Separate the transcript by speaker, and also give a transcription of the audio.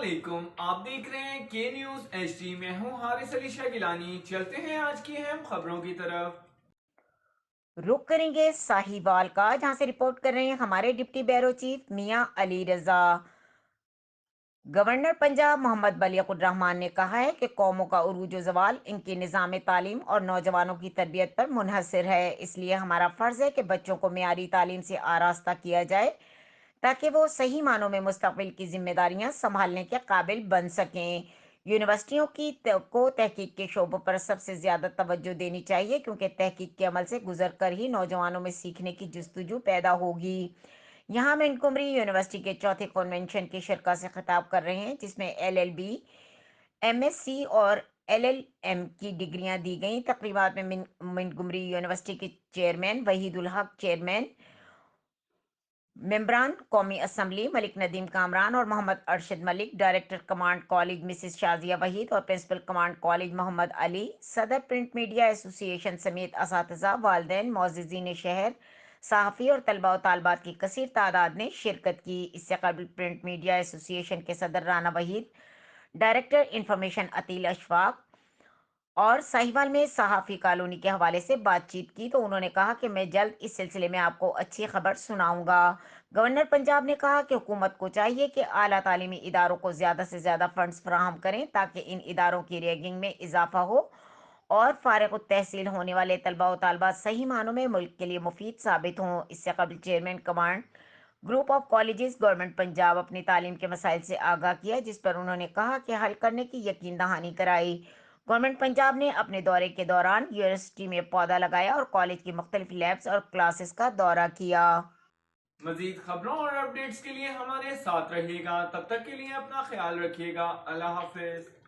Speaker 1: علیکم، آپ دیکھ رہے ہیں کے نیوز ایچ ڈی۔ میں ہوں حارث علی شاہ گیلانی۔ چلتے ہیں آج کی اہم خبروں کی طرف۔
Speaker 2: رخ کریں گے ساہیوال کا، جہاں سے رپورٹ کر رہے ہیں ہمارے ڈپٹی بیورو چیف میاں علی رضا۔ گورنر پنجاب محمد بلیغ الرحمان نے کہا ہے کہ قوموں کا عروج و زوال ان کے نظام تعلیم اور نوجوانوں کی تربیت پر منحصر ہے، اس لیے ہمارا فرض ہے کہ بچوں کو معیاری تعلیم سے آراستہ کیا جائے تاکہ وہ صحیح معنوں میں مستقبل کی ذمہ داریاں سنبھالنے کے قابل بن سکیں۔ یونیورسٹیوں کو تحقیق کے شعبوں پر سب سے زیادہ توجہ دینی چاہیے، کیونکہ تحقیق کے عمل سے گزر کر ہی نوجوانوں میں سیکھنے کی جستجو پیدا ہوگی۔ یہاں منکمری یونیورسٹی کے چوتھے کنونشن کے شرکاء سے خطاب کر رہے ہیں، جس میں L L B, M S C اور ایل ایل ایم کی ڈگریاں دی گئیں۔ تقریبات میں منکمری یونیورسٹی کے چیئرمین وحید الحق، چیئرمین ممبران قومی اسمبلی ملک ندیم کامران اور Muhammad Arshad Malik, director command college Mrs Shazia Waheed اور principal command college Muhammad Ali, صدر پرنٹ میڈیا ایسوسی ایشن سمیت اساتذہ، والدین، معززین شہر، صحافی اور طلباء و طالبات کی کثیر تعداد نے شرکت کی۔ اس سے قبل پرنٹ میڈیا ایسوسی ایشن کے صدر رانا وحید، ڈائریکٹر انفارمیشن عتیل اشفاق اور ساہیوال میں صحافی کالونی کے حوالے سے بات چیت کی تو انہوں نے کہا کہ میں جلد اس سلسلے میں آپ کو اچھی خبر سناؤں گا۔ گورنر پنجاب نے کہا کہ حکومت کو چاہیے کہ اعلیٰ تعلیمی اداروں کو زیادہ سے زیادہ فنڈز فراہم کریں تاکہ ان اداروں کی ریگنگ میں اضافہ ہو اور فارغ التحصیل ہونے والے طلباء و طالبات صحیح معنوں میں ملک کے لیے مفید ثابت ہوں۔ اس سے قبل chairman command group of colleges government Punjab اپنی تعلیم کے مسائل سے آگاہ کیا، جس پر انہوں نے کہا کہ حل کرنے کی یقین دہانی کرائی۔ گورنمنٹ پنجاب نے اپنے دورے کے دوران یونیورسٹی میں پودا لگایا اور کالج کی مختلف لیبز اور کلاسز کا دورہ کیا۔
Speaker 1: مزید خبروں اور اپڈیٹس کے لیے ہمارے ساتھ رہیے گا، تب تک کے لیے اپنا خیال رکھیے گا۔ اللہ حافظ۔